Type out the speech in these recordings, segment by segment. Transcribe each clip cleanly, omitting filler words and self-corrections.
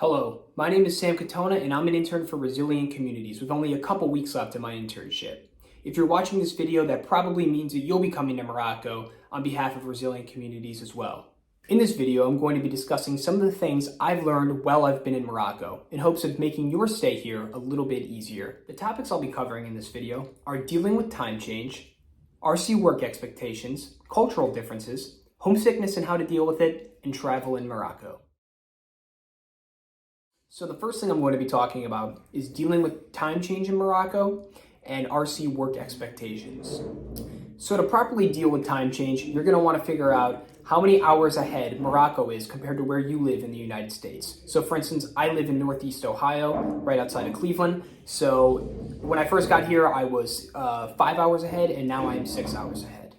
Hello, my name is Sam Katona and I'm an intern for Resilient Communities with only a couple weeks left in my internship. If you're watching this video, that probably means that you'll be coming to Morocco on behalf of Resilient Communities as well. In this video, I'm going to be discussing some of the things I've learned while I've been in Morocco in hopes of making your stay here a little bit easier. The topics I'll be covering in this video are dealing with time change, RC work expectations, cultural differences, homesickness and how to deal with it, and travel in Morocco. So the first thing I'm going to be talking about is dealing with time change in Morocco and RC work expectations. So to properly deal with time change, you're going to want to figure out how many hours ahead Morocco is compared to where you live in the United States. So for instance, I live in Northeast Ohio, right outside of Cleveland. So when I first got here, I was 5 hours ahead, and now I am 6 hours ahead.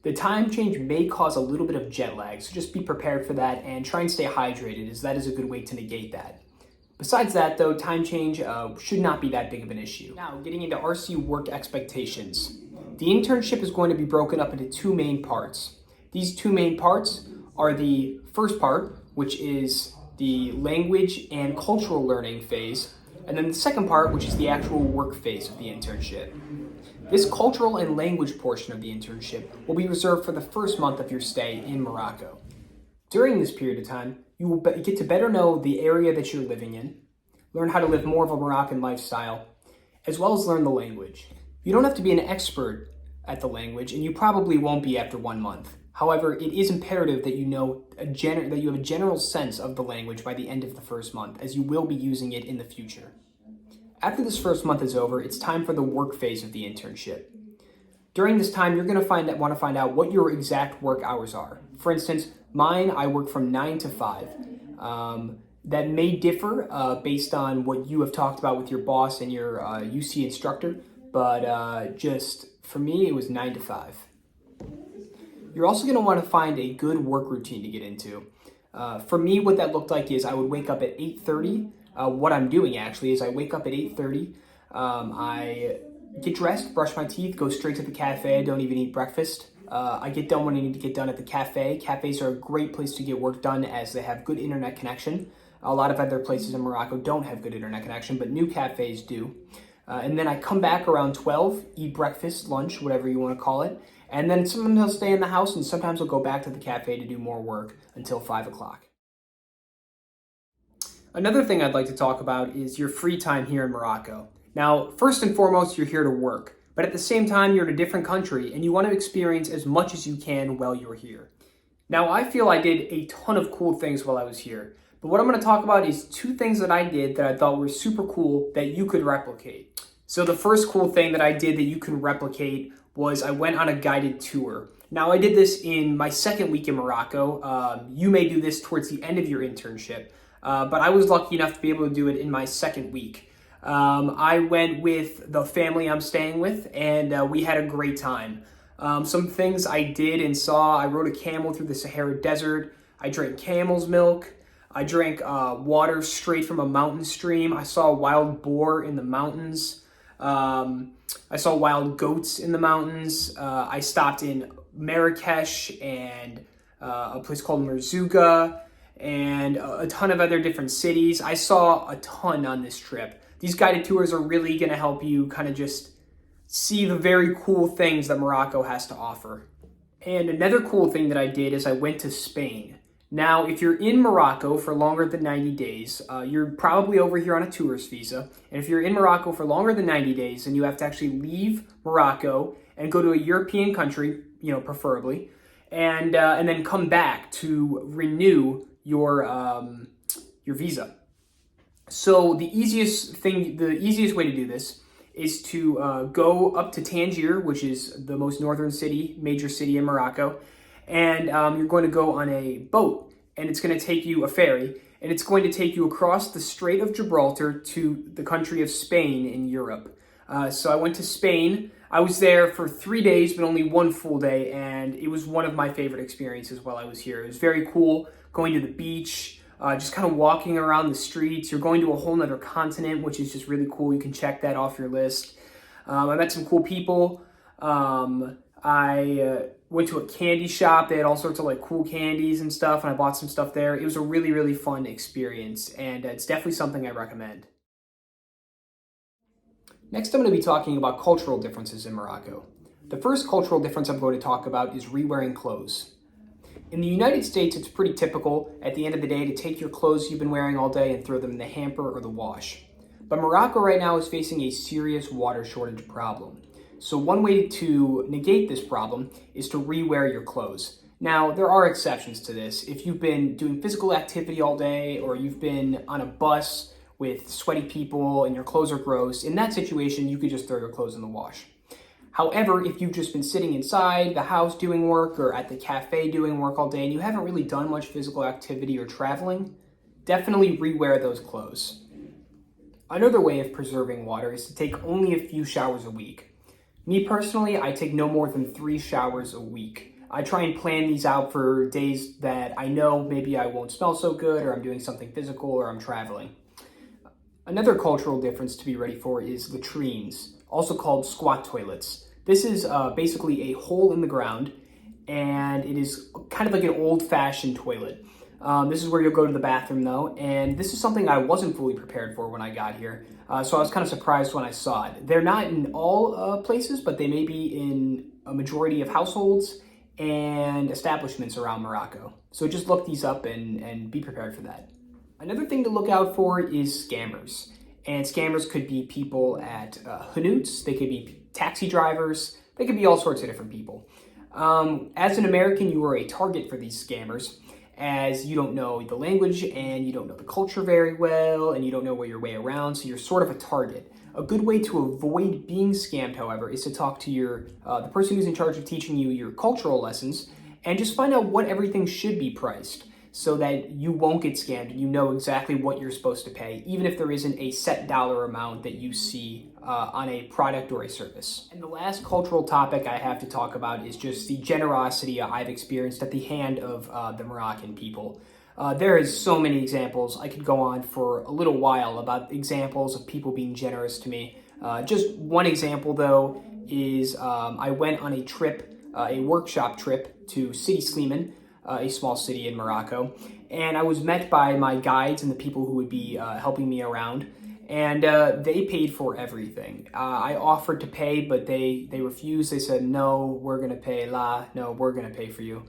The time change may cause a little bit of jet lag, so just be prepared for that and try and stay hydrated, as that is a good way to negate that. Besides that, though, time change should not be that big of an issue. Now, getting into RC work expectations. The internship is going to be broken up into two main parts. These two main parts are the first part, which is the language and cultural learning phase, and then the second part, which is the actual work phase of the internship. This cultural and language portion of the internship will be reserved for the first month of your stay in Morocco. During this period of time, you will get to better know the area that you're living in, learn how to live more of a Moroccan lifestyle, as well as learn the language. You don't have to be an expert at the language, and you probably won't be after 1 month. However, it is imperative that you have a general sense of the language by the end of the first month, as you will be using it in the future. After this first month is over, it's time for the work phase of the internship. During this time, you're going to want to find out what your exact work hours are. For instance, mine, I work from 9 to 5. That may differ based on what you have talked about with your boss and your UC instructor, but just for me, it was 9 to 5. You're also going to want to find a good work routine to get into. For me, what that looked like is I would wake up at 8:30. What I'm doing actually is I wake up at 8:30. I get dressed, brush my teeth, go straight to the cafe. I don't even eat breakfast. I get done when I need to get done at the cafe. Cafes are a great place to get work done as they have good internet connection. A lot of other places in Morocco don't have good internet connection, but new cafes do. And then I come back around 12, eat breakfast, lunch, whatever you want to call it. And then sometimes I'll stay in the house, and sometimes I'll go back to the cafe to do more work until 5 o'clock. Another thing I'd like to talk about is your free time here in Morocco. Now, first and foremost, you're here to work. But at the same time, you're in a different country and you want to experience as much as you can while you're here. Now, I feel I did a ton of cool things while I was here. But what I'm going to talk about is two things that I did that I thought were super cool that you could replicate. So the first cool thing that I did that you can replicate was I went on a guided tour. Now, I did this in my second week in Morocco. You may do this towards the end of your internship. But I was lucky enough to be able to do it in my second week. I went with the family I'm staying with, and we had a great time. Some things I did and saw: I rode a camel through the Sahara Desert. I drank camel's milk. I drank water straight from a mountain stream. I saw a wild boar in the mountains. I saw wild goats in the mountains. I stopped in Marrakesh and a place called Merzouga and a ton of other different cities. I saw a ton on this trip. These guided tours are really going to help you kind of just see the very cool things that Morocco has to offer. And another cool thing that I did is I went to Spain. Now, if you're in Morocco for longer than 90 days, you're probably over here on a tourist visa. And if you're in Morocco for longer than 90 days, then you have to actually leave Morocco and go to a European country, preferably, and then come back to renew your visa. So the easiest way to do this is to go up to Tangier, which is the most northern major city in Morocco, and you're going to go on a boat, and it's going to take you a ferry, and it's going to take you across the Strait of Gibraltar to the country of Spain in Europe. So I went to Spain. I was there for 3 days, but only one full day, and it was one of my favorite experiences while I was here. It was very cool going to the beach, just kind of walking around the streets. You're going to a whole nother continent, which is just really cool. You can check that off your list. I met some cool people. I Went to a candy shop. They had all sorts of like cool candies and stuff, and I bought some stuff there. It was a really, really fun experience, and it's definitely something I recommend. Next, I'm going to be talking about cultural differences in Morocco. The first cultural difference I'm going to talk about is re-wearing clothes. In the United States, it's pretty typical at the end of the day to take your clothes you've been wearing all day and throw them in the hamper or the wash. But Morocco right now is facing a serious water shortage problem. So one way to negate this problem is to re-wear your clothes. Now, there are exceptions to this. If you've been doing physical activity all day, or you've been on a bus with sweaty people and your clothes are gross, in that situation, you could just throw your clothes in the wash. However, if you've just been sitting inside the house doing work or at the cafe doing work all day and you haven't really done much physical activity or traveling, definitely re-wear those clothes. Another way of preserving water is to take only a few showers a week. Me personally, I take no more than 3 showers a week. I try and plan these out for days that I know maybe I won't smell so good, or I'm doing something physical, or I'm traveling. Another cultural difference to be ready for is latrines, also called squat toilets. This is basically a hole in the ground, and it is kind of like an old-fashioned toilet. This is where you'll go to the bathroom though, and this is something I wasn't fully prepared for when I got here. So I was kind of surprised when I saw it. They're not in all places, but they may be in a majority of households and establishments around Morocco. So just look these up and be prepared for that. Another thing to look out for is scammers. And scammers could be people at Hanouts, they could be taxi drivers, they could be all sorts of different people. As an American, you are a target for these scammers, as you don't know the language and you don't know the culture very well and you don't know your way around, so you're sort of a target. A good way to avoid being scammed, however, is to talk to the person who's in charge of teaching you your cultural lessons and just find out what everything should be priced, so that you won't get scammed and you know exactly what you're supposed to pay, even if there isn't a set dollar amount that you see on a product or a service. And the last cultural topic I have to talk about is just the generosity I've experienced at the hand of the Moroccan people. There is so many examples. I could go on for a little while about examples of people being generous to me. Just one example, though, is I went on a trip, a workshop trip to City Slimane, a small city in Morocco, and I was met by my guides and the people who would be helping me around, and they paid for everything. I offered to pay, but they refused. They said, no, we're going to pay, no, we're going to pay for you.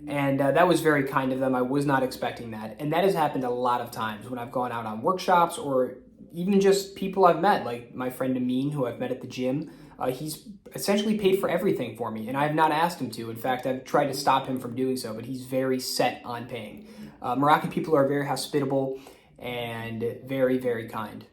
And that was very kind of them. I was not expecting that. And that has happened a lot of times when I've gone out on workshops, or even just people I've met, like my friend Amin, who I've met at the gym. He's essentially paid for everything for me, and I have not asked him to. In fact, I've tried to stop him from doing so, but he's very set on paying. Moroccan people are very hospitable and very, very kind.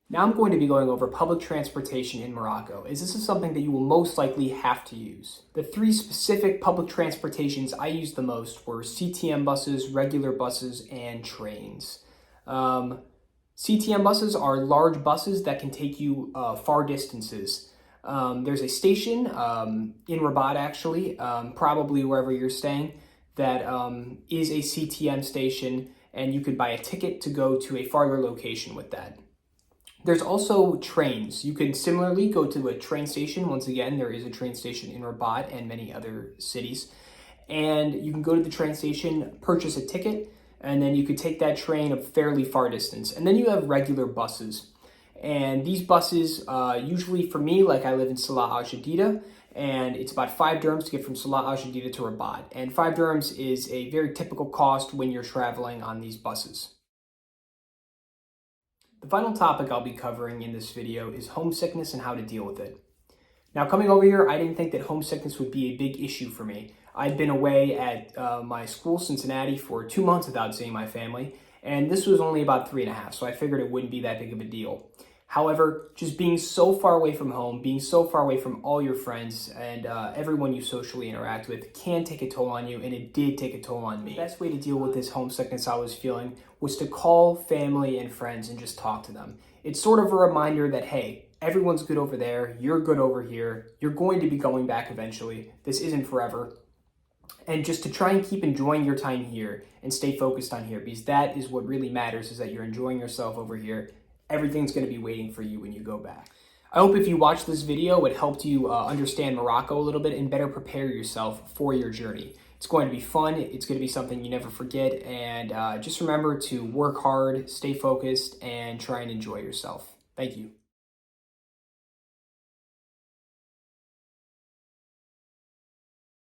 Now I'm going to be going over public transportation in Morocco, as this is something that you will most likely have to use. The 3 specific public transportations I used the most were CTM buses, regular buses, and trains. CTM buses are large buses that can take you far distances. There's a station in Rabat, actually, probably wherever you're staying, that is a CTM station, and you could buy a ticket to go to a farther location with that. There's also trains. You can similarly go to a train station. Once again, there is a train station in Rabat and many other cities. And you can go to the train station, purchase a ticket, and then you could take that train a fairly far distance. And then you have regular buses. And these buses, usually for me, like I live in Salah Al Jadida, and it's about 5 dirhams to get from Salah Al Jadida to Rabat. And 5 dirhams is a very typical cost when you're traveling on these buses. The final topic I'll be covering in this video is homesickness and how to deal with it. Now, coming over here, I didn't think that homesickness would be a big issue for me. I'd been away at my school, Cincinnati, for 2 months without seeing my family, and this was only about 3.5, so I figured it wouldn't be that big of a deal. However, just being so far away from home, being so far away from all your friends and everyone you socially interact with can take a toll on you, and it did take a toll on me. The best way to deal with this homesickness I was feeling was to call family and friends and just talk to them. It's sort of a reminder that, hey, everyone's good over there, you're good over here, you're going to be going back eventually, this isn't forever. And just to try and keep enjoying your time here and stay focused on here, because that is what really matters, is that you're enjoying yourself over here. Everything's going to be waiting for you when you go back. I hope if you watched this video, it helped you understand Morocco a little bit and better prepare yourself for your journey. It's going to be fun. It's going to be something you never forget. And just remember to work hard, stay focused, and try and enjoy yourself. Thank you.